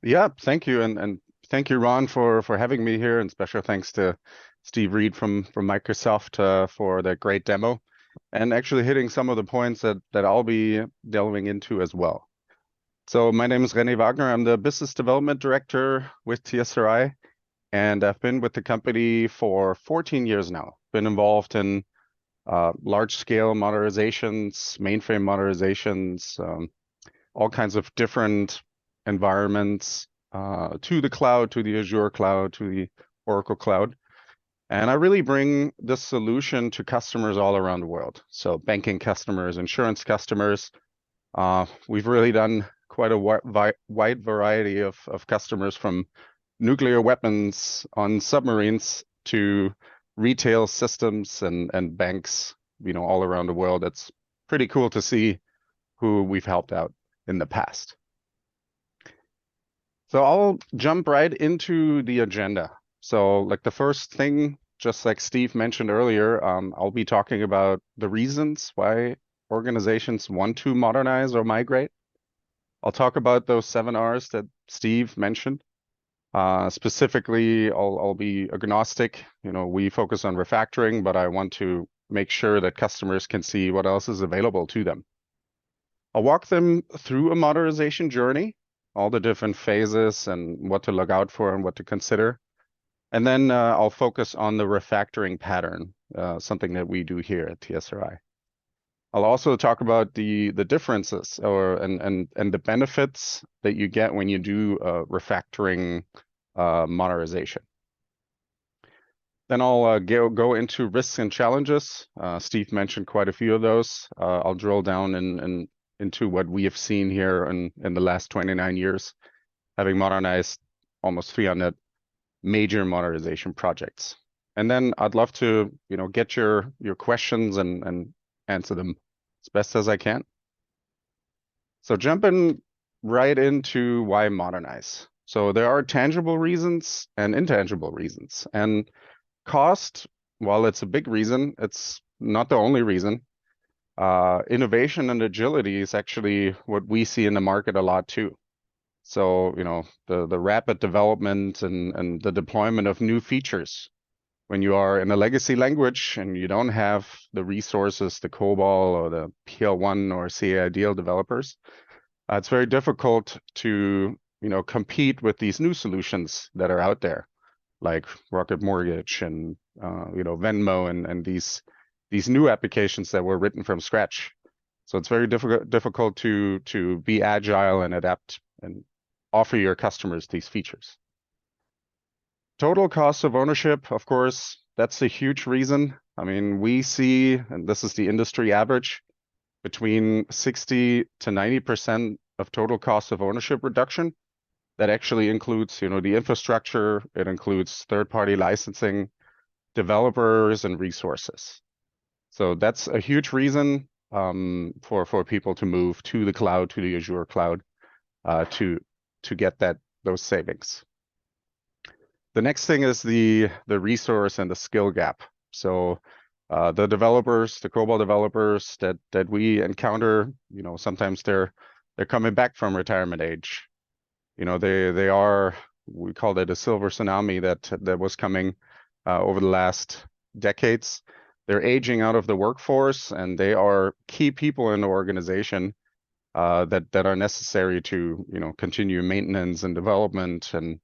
Yeah, thank you, and thank you, Ron, for having me here, and special thanks to Steve Reed from Microsoft for the great demo, and actually hitting some of the points that I'll be delving into as well. So my name is René Wagner. I'm the business development director with TSRI, and I've been with the company for 14 years now. Been involved in large-scale modernizations, mainframe modernizations, all kinds of different environments to the cloud, to the Azure cloud, to the Oracle cloud. And I really bring this solution to customers all around the world. So banking customers, insurance customers. We've really done quite a wide variety of customers, from nuclear weapons on submarines to retail systems and banks, all around the world. It's pretty cool to see who we've helped out in the past. So I'll jump right into the agenda. So like the first thing, just like Steve mentioned earlier, I'll be talking about the reasons why organizations want to modernize or migrate. I'll talk about those 7 Rs that Steve mentioned. Specifically, I'll be agnostic. We focus on refactoring, but I want to make sure that customers can see what else is available to them. I'll walk them through a modernization journey, all the different phases and what to look out for and what to consider. And then I'll focus on the refactoring pattern, something that we do here at TSRI. I'll also talk about the differences and the benefits that you get when you do refactoring modernization. Then I'll go into risks and challenges. Steve mentioned quite a few of those. I'll drill down into what we have seen here in the last 29 years, having modernized almost 300 major modernization projects. And then I'd love to, get your questions and answer them as best as I can. So jumping right into why modernize. So there are tangible reasons and intangible reasons. And cost, while it's a big reason, it's not the only reason. Innovation and agility is actually what we see in the market a lot too. So, the rapid development and the deployment of new features. When you are in a legacy language and you don't have the resources, the COBOL or the PL1 or CA ideal developers, it's very difficult to, compete with these new solutions that are out there, like Rocket Mortgage and, Venmo and these new applications that were written from scratch. So it's very difficult to be agile and adapt and offer your customers these features. Total cost of ownership, of course, that's a huge reason. I mean, we see, and this is the industry average, between 60 to 90% of total cost of ownership reduction. That actually includes, the infrastructure, it includes third-party licensing, developers, and resources. So that's a huge reason for people to move to the cloud, to the Azure cloud, to get those savings. The next thing is the resource and the skill gap. So the developers, the COBOL developers that we encounter, sometimes they're coming back from retirement age. They are, we call it a silver tsunami that was coming over the last decades. They're aging out of the workforce, and they are key people in the organization that are necessary to, continue maintenance and development and,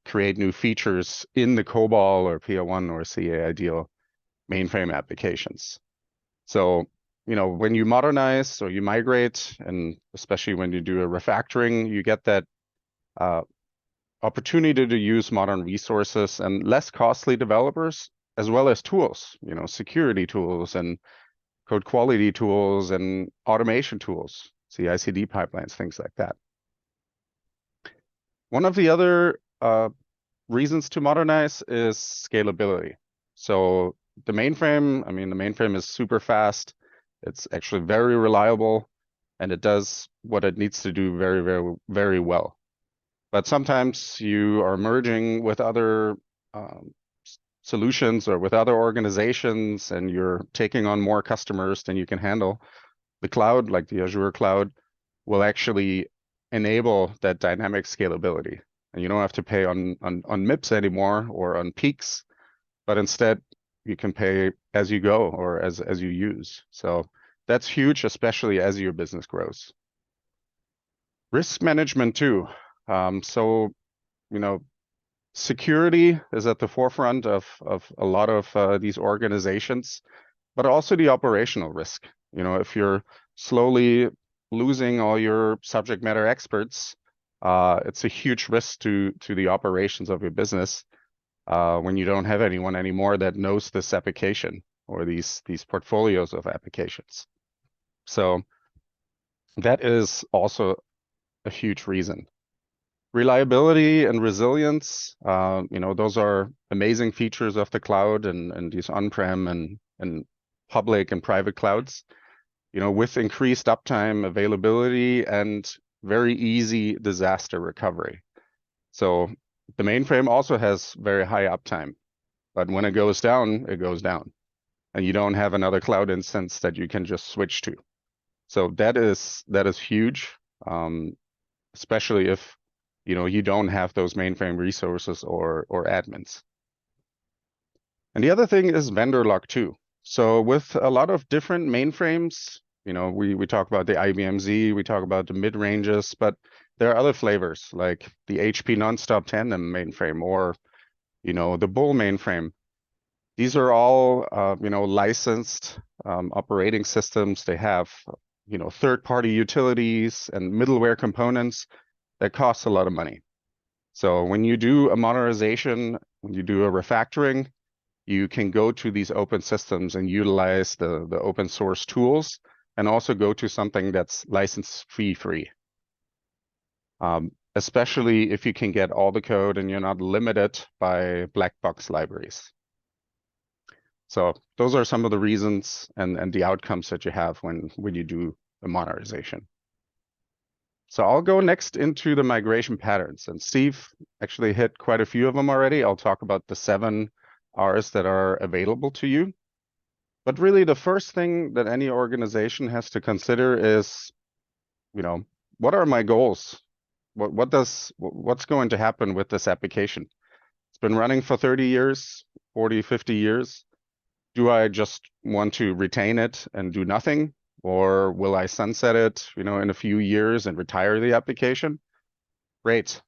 create new features in the COBOL or PL1 or CA ideal mainframe applications. So, when you modernize or you migrate, and especially when you do a refactoring, you get that opportunity to use modern resources and less costly developers, as well as tools, security tools and code quality tools and automation tools, CI/CD pipelines, things like that. One of the other reasons to modernize is scalability. So the mainframe is super fast. It's actually very reliable, and it does what it needs to do very, very, very well. But sometimes you are merging with other solutions or with other organizations, and you're taking on more customers than you can handle. The cloud, like the Azure cloud, will actually enable that dynamic scalability. And you don't have to pay on MIPS anymore or on peaks, but instead you can pay as you go or as you use. So that's huge, especially as your business grows. Risk management too. So, you know, security is at the forefront of a lot of these organizations, but also the operational risk. You know, if you're slowly losing all your subject matter experts, it's a huge risk to the operations of your business when you don't have anyone anymore that knows this application or these portfolios of applications. So that is also a huge reason. Reliability and resilience, you know, those are amazing features of the cloud and these on-prem and public and private clouds. You know, with increased uptime, availability, and very easy disaster recovery. So the mainframe also has very high uptime, but when it goes down, and you don't have another cloud instance that you can just switch to. So that is huge, especially if you know you don't have those mainframe resources or admins. And the other thing is vendor lock too. So with a lot of different mainframes, you know, we talk about the IBM Z, we talk about the mid ranges, but there are other flavors like the HP Nonstop Tandem mainframe or you know the Bull mainframe. These are all you know licensed operating systems. They have you know third-party utilities and middleware components that cost a lot of money. So when you do a modernization, when you do a refactoring, you can go to these open systems and utilize the open source tools and also go to something that's license free. Especially if you can get all the code and you're not limited by black box libraries. So those are some of the reasons and the outcomes that you have when you do a modernization. So I'll go next into the migration patterns, and Steve actually hit quite a few of them already. I'll talk about the 7 R's that are available to you. But really the first thing that any organization has to consider is, you know, what are my goals? What's going to happen with this application? It's been running for 30 years, 40, 50 years. Do I just want to retain it and do nothing? Or will I sunset it, you know, in a few years and retire the application? Great.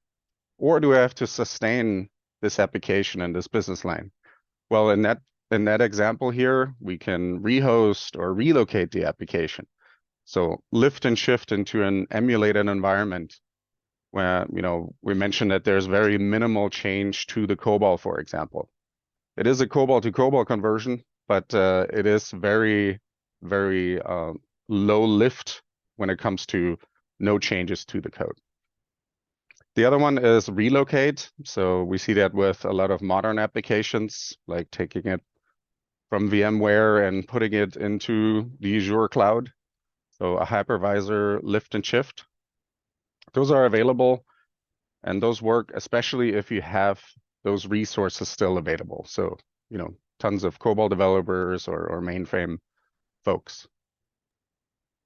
Or do I have to sustain this application and this business line? Well, in that example here, we can rehost or relocate the application. So lift and shift into an emulated environment where, you know, we mentioned that there's very minimal change to the COBOL, for example. It is a COBOL to COBOL conversion, but it is very, very low lift when it comes to no changes to the code. The other one is relocate. So we see that with a lot of modern applications, like taking it from VMware and putting it into the Azure cloud. So a hypervisor lift and shift. Those are available, and those work especially if you have those resources still available. So, you know, tons of COBOL developers or mainframe folks.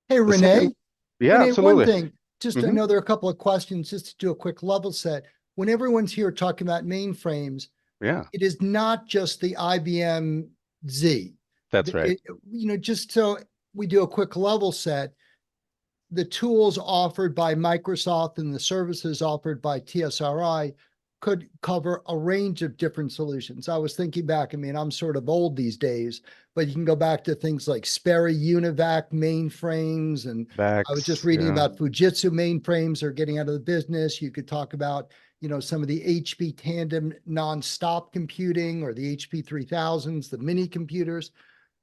Hey, The second, Renee. yeah, Renee, one absolutely. thing, just I know there are a couple of questions just to do a quick level set. When everyone's here talking about mainframes, Yeah, it is not just the IBM Z. that's right. You know, just so we do a quick level set, the tools offered by Microsoft and the services offered by TSRI could cover a range of different solutions. I was thinking back, I mean, I'm sort of old these days, but you can go back to things like Sperry Univac mainframes. And I was just Backs, reading yeah. about Fujitsu mainframes are getting out of the business. You could talk about, you know, some of the HP tandem nonstop computing or the HP 3000s, the mini computers.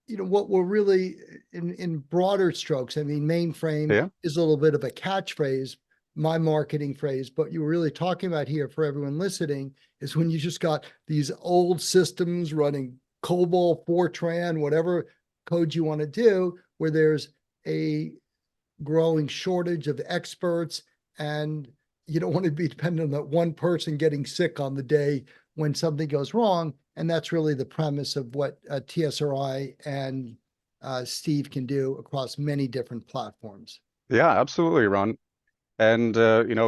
You know, what we're really in broader strokes, I mean, mainframe Yeah, is a little bit of a catchphrase, my marketing phrase, but you were really talking about here for everyone listening is when you just got these old systems running COBOL, Fortran, whatever code you want to do, where there's a growing shortage of experts and you don't want to be dependent on that one person getting sick on the day when something goes wrong. And that's really the premise of what TSRI and Steve can do across many different platforms. yeah, absolutely, Ron. and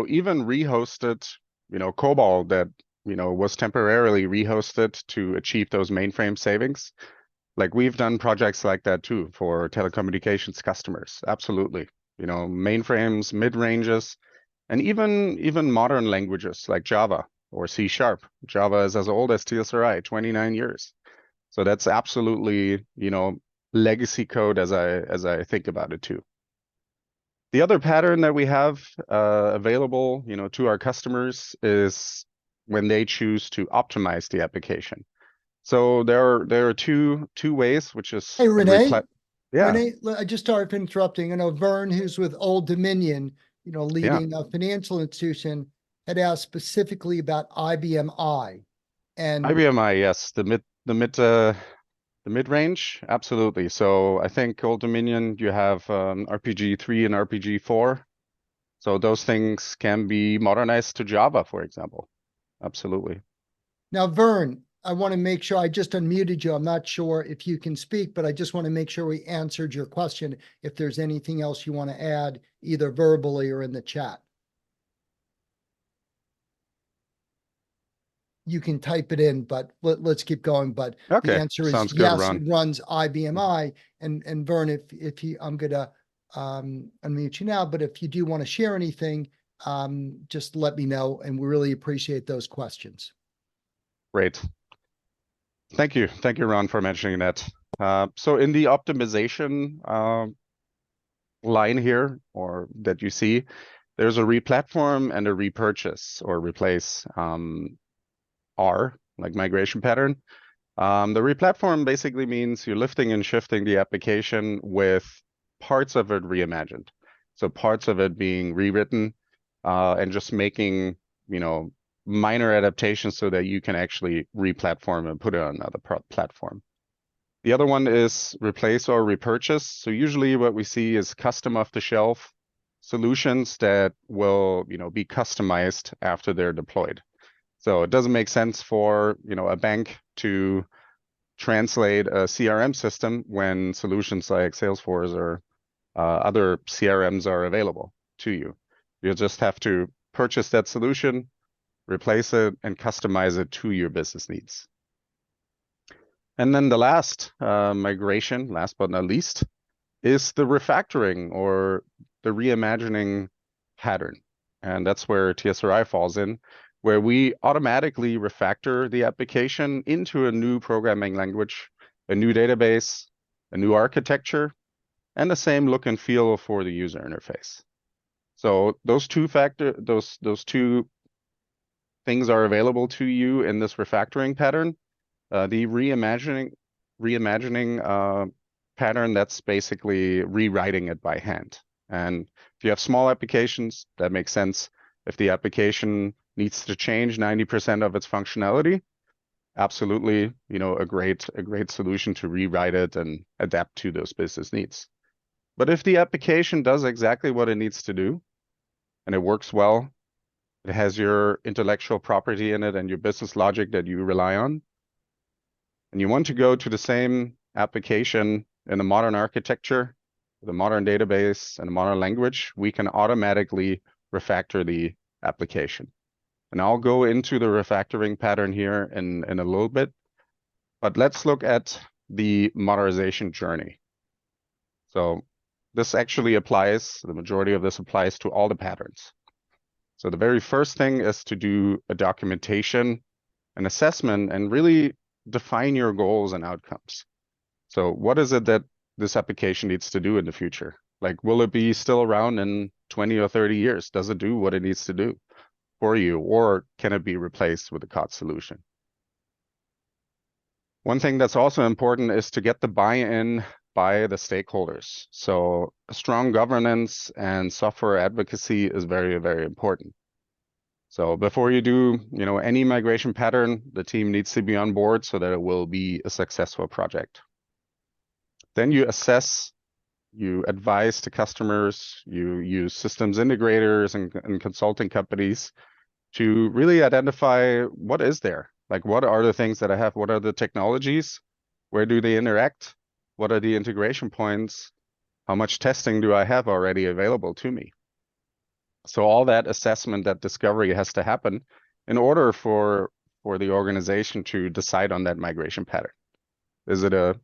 even rehosted, COBOL that was temporarily rehosted to achieve those mainframe savings. Like we've done projects like that too for telecommunications customers. Absolutely. Mainframes, mid-ranges, and even modern languages like Java or C Sharp. Java is as old as TSRI, 29 years. So that's absolutely, legacy code as I think about it too. The other pattern that we have available, to our customers is when they choose to optimize the application. So there are two ways, which is Hey, a Renee, replat. Yeah, Renee, I just started interrupting. I know Vern, who's with Old Dominion, yeah. leading a financial institution, had asked specifically about IBM I. And IBMI, yes, the mid range, absolutely. So I think Old Dominion, you have RPG 3 and RPG 4. So those things can be modernized to Java, for example. Absolutely. now, Vern, I want to make sure I just unmuted you. I'm not sure if you can speak, but I just want to make sure we answered your question. If there's anything else you want to add, either verbally or in the chat, you can type it in, but let's keep going. But the Okay, answer is sounds good, yes, it Ron. runs IBMI. And Vern, if you, I'm gonna unmute you now, but if you do want to share anything, just let me know, and we really appreciate those questions. Great. Thank you, Ron, for mentioning that. So in the optimization line here, or that you see, there's a replatform and a repurchase or replace R, like migration pattern. The replatform basically means you're lifting and shifting the application with parts of it reimagined. So parts of it being rewritten and just making, minor adaptations so that you can actually replatform and put it on another platform. The other one is replace or repurchase. So usually what we see is custom off-the-shelf solutions that will, be customized after they're deployed. So it doesn't make sense for, a bank to translate a CRM system when solutions like Salesforce or other CRMs are available to you. You just have to purchase that solution, replace it, and customize it to your business needs. And then the last migration, last but not least, is the refactoring or the reimagining pattern. And that's where TSRI falls in, where we automatically refactor the application into a new programming language, a new database, a new architecture, and the same look and feel for the user interface. So those two things are available to you in this refactoring pattern. The reimagining pattern, that's basically rewriting it by hand. And if you have small applications, that makes sense. If the application needs to change 90% of its functionality, absolutely, a great solution to rewrite it and adapt to those business needs. But if the application does exactly what it needs to do and it works well, it has your intellectual property in it and your business logic that you rely on, and you want to go to the same application in a modern architecture, with a modern database and a modern language, we can automatically refactor the application. And I'll go into the refactoring pattern here in a little bit, but let's look at the modernization journey. So this actually applies, the majority of this applies to all the patterns. So the very first thing is to do a documentation, an assessment, and really define your goals and outcomes. So what is it that this application needs to do in the future? Like, will it be still around in 20 or 30 years? Does it do what it needs to do for you? Or can it be replaced with a COTS solution? One thing that's also important is to get the buy-in by the stakeholders. So strong governance and software advocacy is very, very important. So before you do, any migration pattern, the team needs to be on board so that it will be a successful project. Then you assess, you advise the customers, you use systems integrators and consulting companies to really identify what is there. Like, what are the things that I have? What are the technologies? Where do they interact? What are the integration points? How much testing do I have already available to me? So all that assessment, that discovery has to happen in order for the organization to decide on that migration pattern. Is it a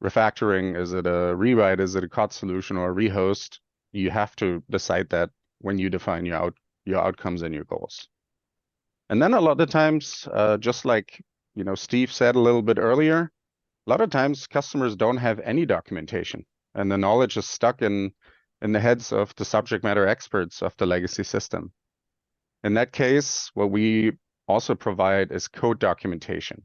refactoring? Is it a rewrite? Is it a COD solution or a rehost? You have to decide that when you define your outcomes and your goals. And then a lot of times, just like Steve said a little bit earlier, a lot of times customers don't have any documentation, and the knowledge is stuck in the heads of the subject matter experts of the legacy system. In that case, what we also provide is code documentation.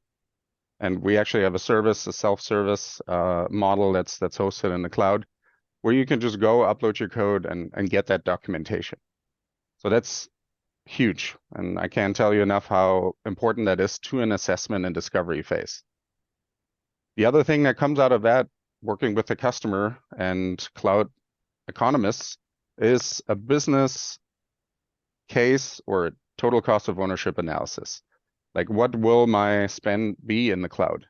And we actually have a service, a self-service model that's hosted in the cloud, where you can just go upload your code and get that documentation. So that's huge. And I can't tell you enough how important that is to an assessment and discovery phase. The other thing that comes out of that, working with the customer and cloud economists, is a business case or total cost of ownership analysis. Like, what will my spend be in the cloud?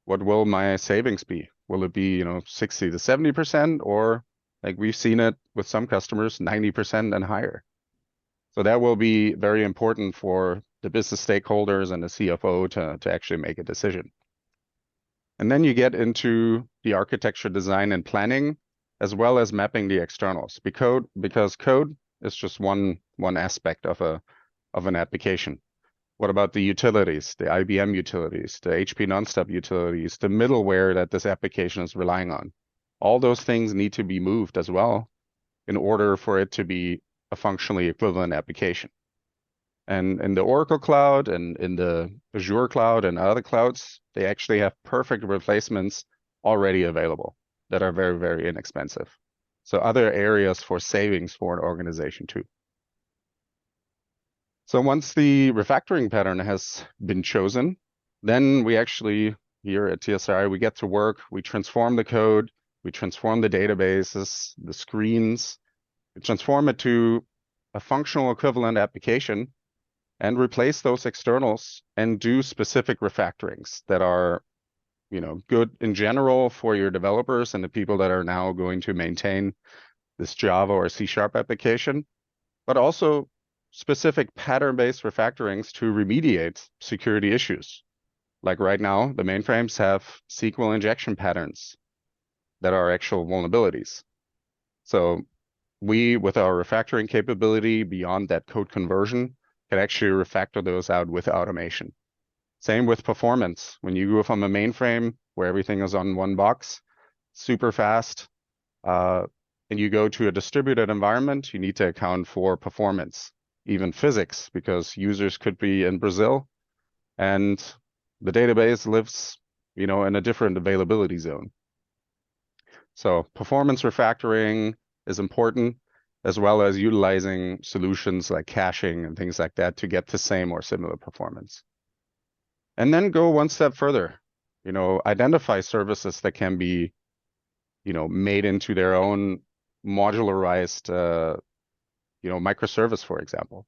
What will my savings be? Will it be, 60 to 70%, or like we've seen it with some customers, 90% and higher? So that will be very important for the business stakeholders and the CFO to actually make a decision. And then you get into the architecture design and planning, as well as mapping the externals. Because code is just one aspect of an application. What about the utilities, the IBM utilities, the HP Nonstop utilities, the middleware that this application is relying on? All those things need to be moved as well in order for it to be a functionally equivalent application. And in the Oracle Cloud and in the Azure Cloud and other clouds, they actually have perfect replacements already available that are very, very inexpensive. So other areas for savings for an organization too. So once the refactoring pattern has been chosen, then we actually, here at TSRI, we get to work, we transform the code, we transform the databases, the screens, we transform it to a functional equivalent application and replace those externals and do specific refactorings that are, good in general for your developers and the people that are now going to maintain this Java or C# application, but also specific pattern-based refactorings to remediate security issues. Like right now, the mainframes have SQL injection patterns that are actual vulnerabilities. So we, with our refactoring capability beyond that code conversion, can actually refactor those out with automation. Same with performance. When you go from a mainframe where everything is on one box, super fast, and you go to a distributed environment, you need to account for performance, even physics, because users could be in Brazil and the database lives, in a different availability zone. So performance refactoring is important, as well as utilizing solutions like caching and things like that to get the same or similar performance. And then go one step further, identify services that can be, made into their own modularized, microservice, for example,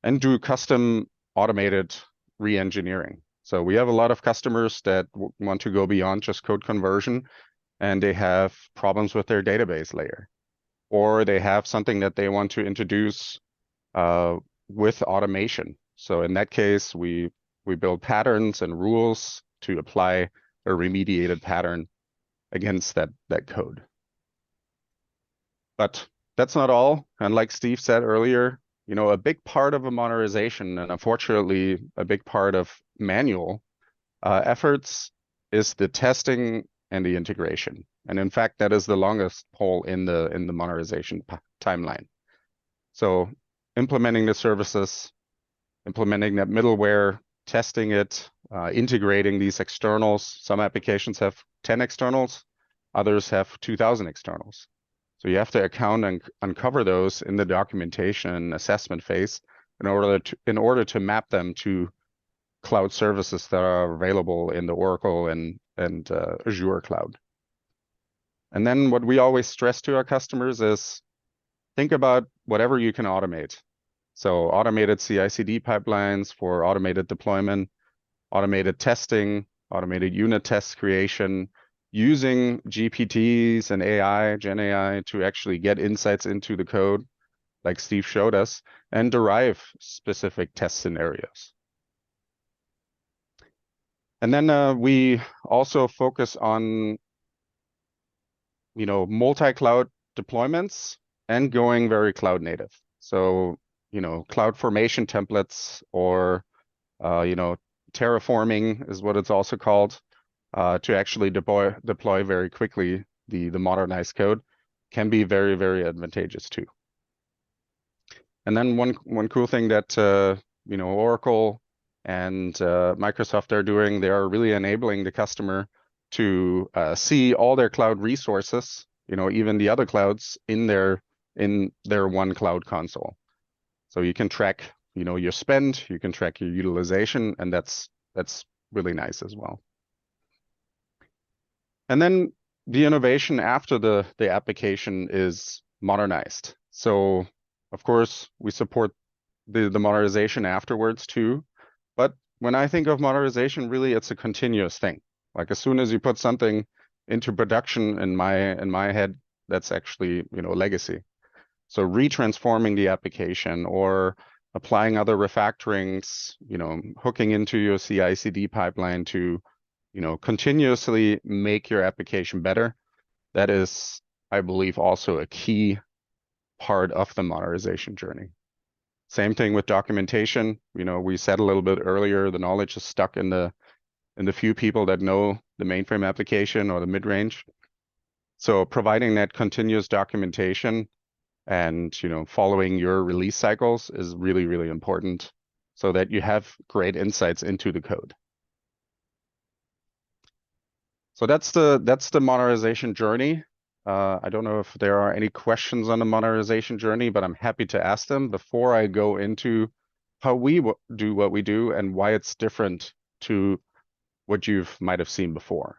and do custom automated re-engineering. So we have a lot of customers that want to go beyond just code conversion, and they have problems with their database layer, or they have something that they want to introduce with automation. So in that case, we build patterns and rules to apply a remediated pattern against that code. But that's not all. And like Steve said earlier, a big part of a modernization, and unfortunately a big part of manual efforts, is the testing and the integration. And in fact, that is the longest pole in the modernization timeline. So implementing the services, implementing that middleware, testing it, integrating these externals. Some applications have 10 externals, others have 2,000 externals. So you have to account and uncover those in the documentation and assessment phase in order to map them to cloud services that are available in the Oracle and Azure cloud. And then what we always stress to our customers is think about whatever you can automate. So automated CI/CD pipelines for automated deployment, automated testing, automated unit test creation, using GPTs and AI, Gen AI, to actually get insights into the code, like Steve showed us, and derive specific test scenarios. And then we also focus on, multi-cloud deployments and going very cloud native. So, cloud formation templates or, terraforming is what it's also called, to actually deploy very quickly the modernized code can be very, very advantageous too. And then one cool thing that Oracle and Microsoft are doing, they are really enabling the customer to see all their cloud resources, even the other clouds in their one cloud console. So you can track, your spend, you can track your utilization, and that's really nice as well. And then the innovation after the application is modernized. So of course we support the modernization afterwards too. But when I think of modernization, really it's a continuous thing. Like as soon as you put something into production in my head, that's actually, legacy. So retransforming the application or applying other refactorings, hooking into your CI/CD pipeline to, continuously make your application better. That is, I believe, also a key part of the modernization journey. Same thing with documentation. We said a little bit earlier, the knowledge is stuck in the few people that know the mainframe application or the mid-range. So providing that continuous documentation and following your release cycles is really, really important so that you have great insights into the code. So that's the modernization journey. I don't know if there are any questions on the modernization journey, but I'm happy to ask them before I go into how we do what we do and why it's different to what you might have seen before.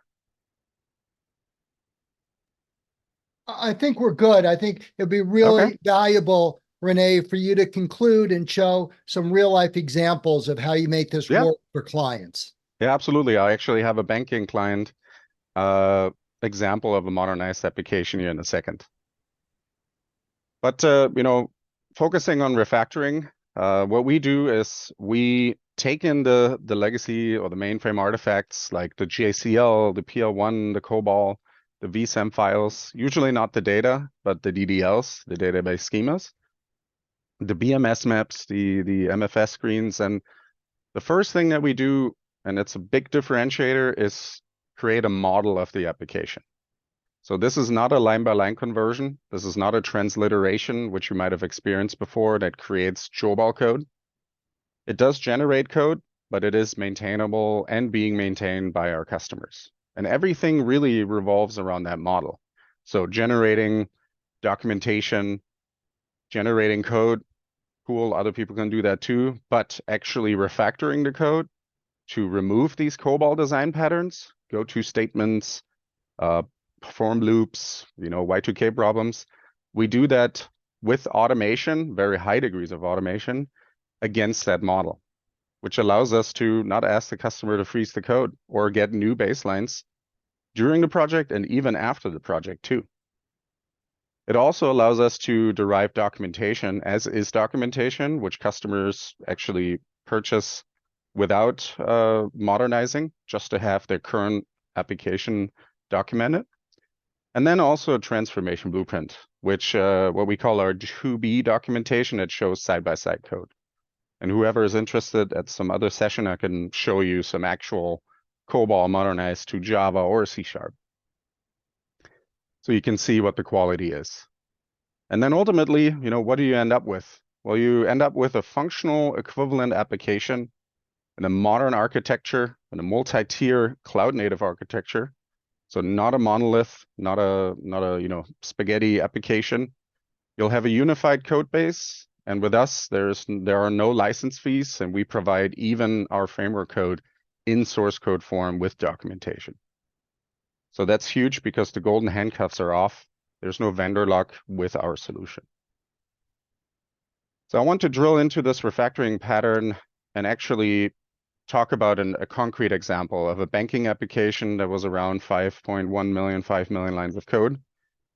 I think we're good. I think it'd be Okay. really valuable, Renee, for you to conclude and show some real life examples of how you make this Yeah. work for clients. Yeah, absolutely. I actually have a banking client example of a modernized application here in a second. But focusing on refactoring, what we do is we take in the legacy or the mainframe artifacts like the JCL, the PL1, the COBOL, the vsem files, usually not the data, but the DDLs, the database schemas, the BMS maps, the MFS screens. And the first thing that we do, and it's a big differentiator, is create a model of the application. So this is not a line-by-line conversion. This is not a transliteration, which you might have experienced before, that creates COBOL code. It does generate code, but it is maintainable and being maintained by our customers. And everything really revolves around that model. So generating documentation, generating code, cool, other people can do that too, but actually refactoring the code to remove these COBOL design patterns, go-to statements, perform loops, Y2K problems. We do that with automation, very high degrees of automation against that model, which allows us to not ask the customer to freeze the code or get new baselines during the project and even after the project too. It also allows us to derive documentation as is documentation, which customers actually purchase without modernizing, just to have their current application documented. And then also a transformation blueprint, which what we call our to-be documentation. It shows side-by-side code. And whoever is interested at some other session, I can show you some actual COBOL modernized to Java or C#. So you can see what the quality is. And then ultimately, what do you end up with? Well, you end up with a functional equivalent application in a modern architecture, in a multi-tier cloud-native architecture. So not a monolith, not a spaghetti application. You'll have a unified code base, and with us, there are no license fees, and we provide even our framework code in source code form with documentation. So that's huge because the golden handcuffs are off. There's no vendor lock with our solution. So I want to drill into this refactoring pattern and actually talk about a concrete example of a banking application that was around 5.1 million, 5 million lines of code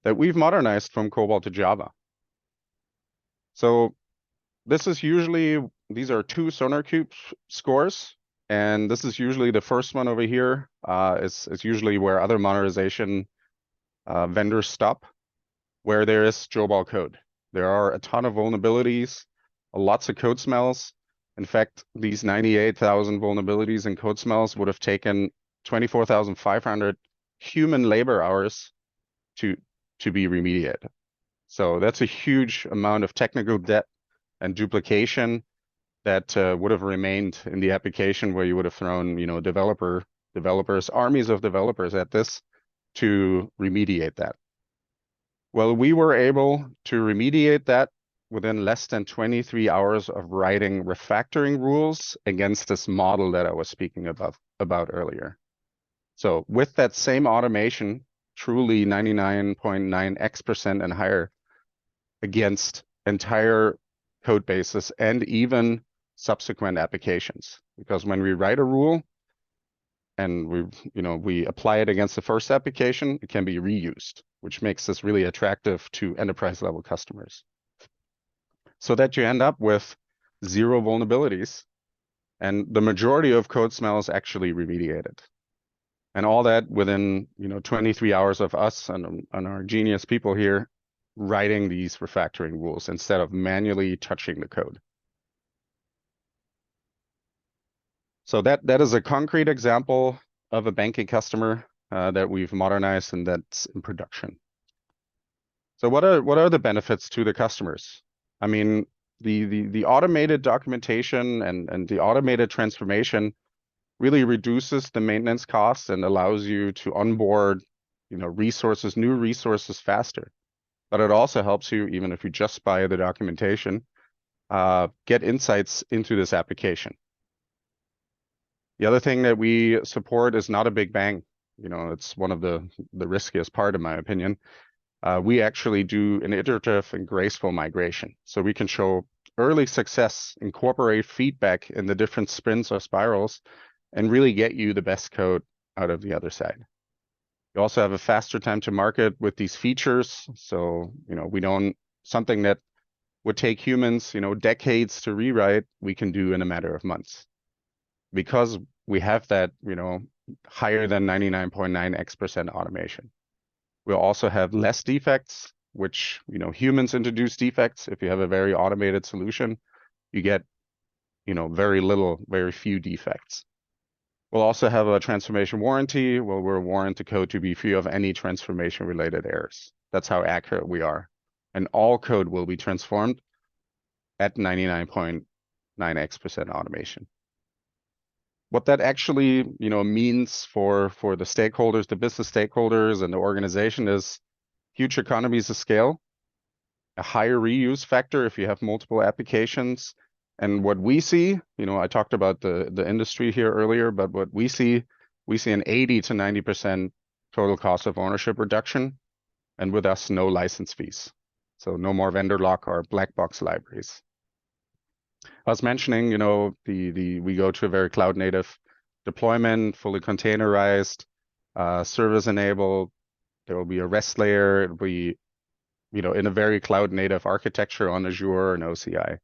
that we've modernized from COBOL to Java. So this is usually, these are two Sonar Cube scores, and this is usually the first one over here. It's usually where other modernization vendors stop, where there is Jobal code. There are a ton of vulnerabilities, lots of code smells. In fact, these 98,000 vulnerabilities and code smells would have taken 24,500 human labor hours to be remediated. So that's a huge amount of technical debt and duplication that would have remained in the application, where you would have thrown, developers, armies of developers at this to remediate that. Well, we were able to remediate that within less than 23 hours of writing refactoring rules against this model that I was speaking about earlier. So with that same automation, truly 99.9x% and higher against entire code bases and even subsequent applications. Because when we write a rule and we apply it against the first application, it can be reused, which makes this really attractive to enterprise level customers. So that you end up with 0 vulnerabilities, and the majority of code smells actually remediated. And all that within 23 hours of us and our genius people here writing these refactoring rules instead of manually touching the code. So that is a concrete example of a banking customer that we've modernized and that's in production. So what are the benefits to the customers? I mean, the automated documentation and the automated transformation really reduces the maintenance costs and allows you to onboard, resources, new resources faster. But it also helps you, even if you just buy the documentation, get insights into this application. The other thing that we support is not a big bang. It's one of the riskiest part, in my opinion. We actually do an iterative and graceful migration. So we can show early success, incorporate feedback in the different sprints or spirals, and really get you the best code out of the other side. You also have a faster time to market with these features. So, something that would take humans, decades to rewrite, we can do in a matter of months. Because we have that, higher than 99.9x% automation. We'll also have less defects, which, humans introduce defects. If you have a very automated solution, you get, very few defects. We'll also have a transformation warranty, where we'll warrant the code to be free of any transformation related errors. That's how accurate we are. And all code will be transformed at 99.9x% automation. What that actually, means for the stakeholders, the business stakeholders and the organization is huge economies of scale, a higher reuse factor if you have multiple applications. And what we see, I talked about the industry here earlier, but what we see an 80 to 90% total cost of ownership reduction, and with us, no license fees. So no more vendor lock or black box libraries. I was mentioning, we go to a very cloud native deployment, fully containerized, service enabled. There will be a REST layer. It'll be, in a very cloud native architecture on Azure and OCI.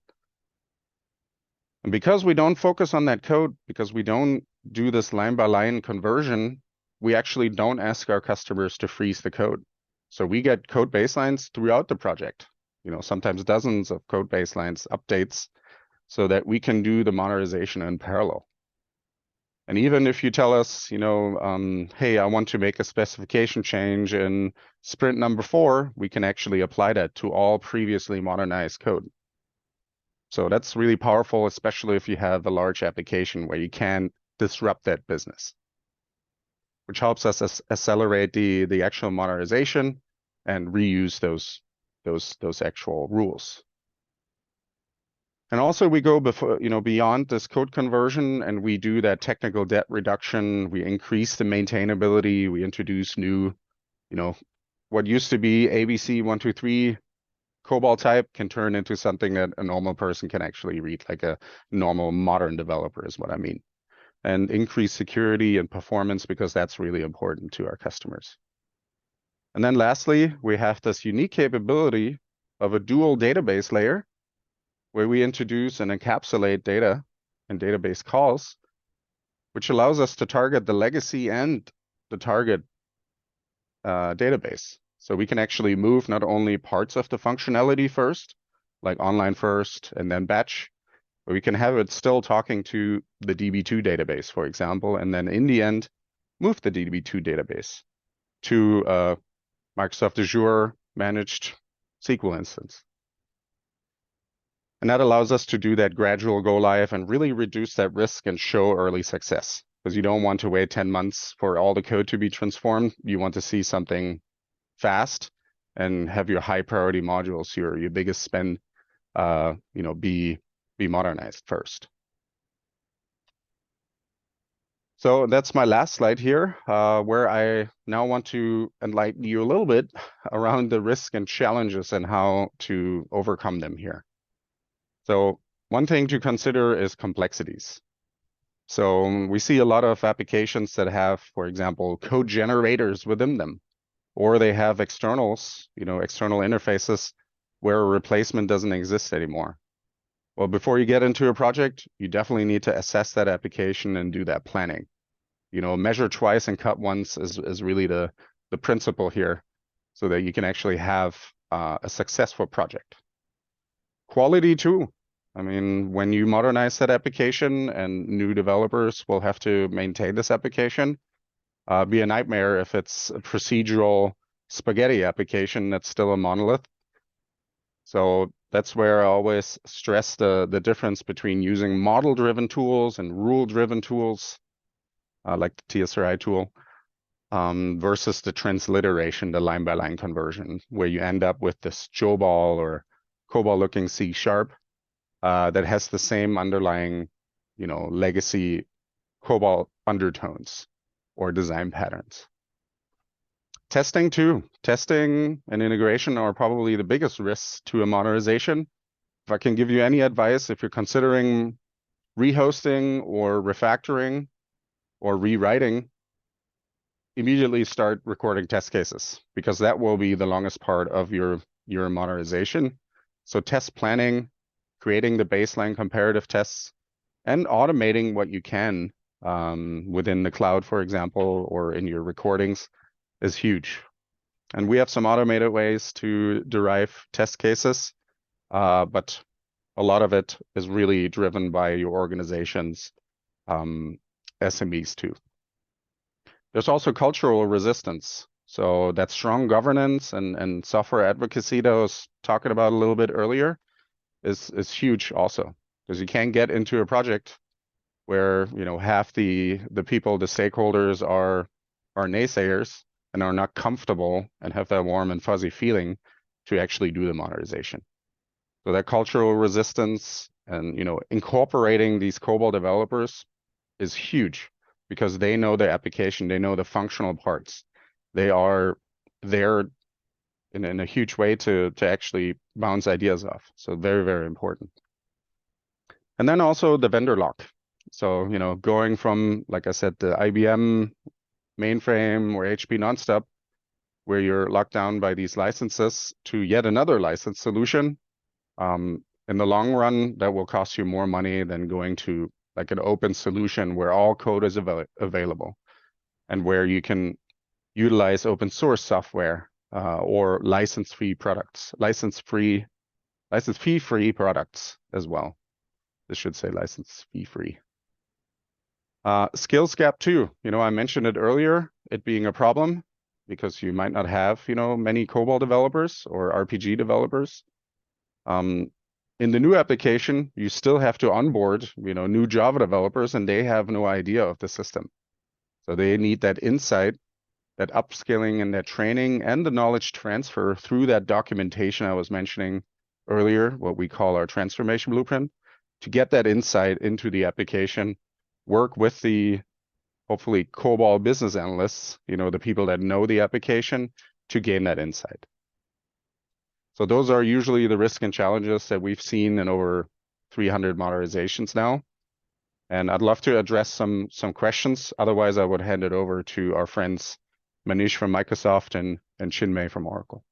And because we don't focus on that code, because we don't do this line by line conversion, we actually don't ask our customers to freeze the code. So we get code baselines throughout the project, sometimes dozens of code baselines, updates, so that we can do the modernization in parallel. And even if you tell us, hey, I want to make a specification change in sprint number 4, we can actually apply that to all previously modernized code. So that's really powerful, especially if you have a large application where you can disrupt that business, which helps us accelerate the actual modernization and reuse those actual rules. And also we go beyond this code conversion, and we do that technical debt reduction. We increase the maintainability. We introduce new, what used to be ABC 123 COBOL type can turn into something that a normal person can actually read, like a normal modern developer is what I mean. And increase security and performance, because that's really important to our customers. And then lastly, we have this unique capability of a dual database layer where we introduce and encapsulate data and database calls, which allows us to target the legacy and the target database. So we can actually move not only parts of the functionality first, like online first and then batch, but we can have it still talking to the DB2 database, for example, and then in the end, move the DB2 database to Microsoft Azure managed SQL instance. And that allows us to do that gradual go live and really reduce that risk and show early success, because you don't want to wait 10 months for all the code to be transformed. You want to see something fast and have your high priority modules, your biggest spend, be modernized first. So that's my last slide here, where I now want to enlighten you a little bit around the risk and challenges and how to overcome them here. So one thing to consider is complexities. So we see a lot of applications that have, for example, code generators within them, or they have externals, external interfaces where a replacement doesn't exist anymore. Well, before you get into a project, you definitely need to assess that application and do that planning. Measure twice and cut once is really the principle here, so that you can actually have a successful project. Quality too. I mean, when you modernize that application and new developers will have to maintain this application, be a nightmare if it's a procedural spaghetti application that's still a monolith. So that's where I always stress the difference between using model-driven tools and rule-driven tools, like the TSRI tool, versus the transliteration, the line-by-line conversion, where you end up with this COBOL or COBOL-looking C# that has the same underlying, legacy COBOL undertones or design patterns. Testing too. Testing and integration are probably the biggest risks to a modernization. If I can give you any advice, if you're considering rehosting or refactoring or rewriting, immediately start recording test cases, because that will be the longest part of your modernization. So test planning, creating the baseline comparative tests, and automating what you can within the cloud, for example, or in your recordings is huge. And we have some automated ways to derive test cases, but a lot of it is really driven by your organization's SMEs too. There's also cultural resistance. So that strong governance and software advocacy that I was talking about a little bit earlier is huge also, because you can't get into a project where half the people, the stakeholders are naysayers and are not comfortable and have that warm and fuzzy feeling to actually do the modernization. So that cultural resistance and incorporating these COBOL developers is huge, because they know the application, they know the functional parts. They are there in a huge way to actually bounce ideas off. So very, very important. And then also the vendor lock. So, going from, like I said, the IBM mainframe or HP nonstop, where you're locked down by these licenses, to yet another license solution. In the long run, that will cost you more money than going to like an open solution where all code is available and where you can utilize open source software or license fee fee-free products as well. This should say license fee-free. Skills gap too. I mentioned it earlier, it being a problem because you might not have, many COBOL developers or RPG developers. In the new application, you still have to onboard, new Java developers, and they have no idea of the system. So they need that insight, that upskilling and that training and the knowledge transfer through that documentation I was mentioning earlier, what we call our transformation blueprint, to get that insight into the application, work with the hopefully COBOL business analysts, the people that know the application, to gain that insight. So those are usually the risks and challenges that we've seen in over 300 modernizations now. And I'd love to address some questions. Otherwise, I would hand it over to our friends Manish from Microsoft and Chinmay from Oracle.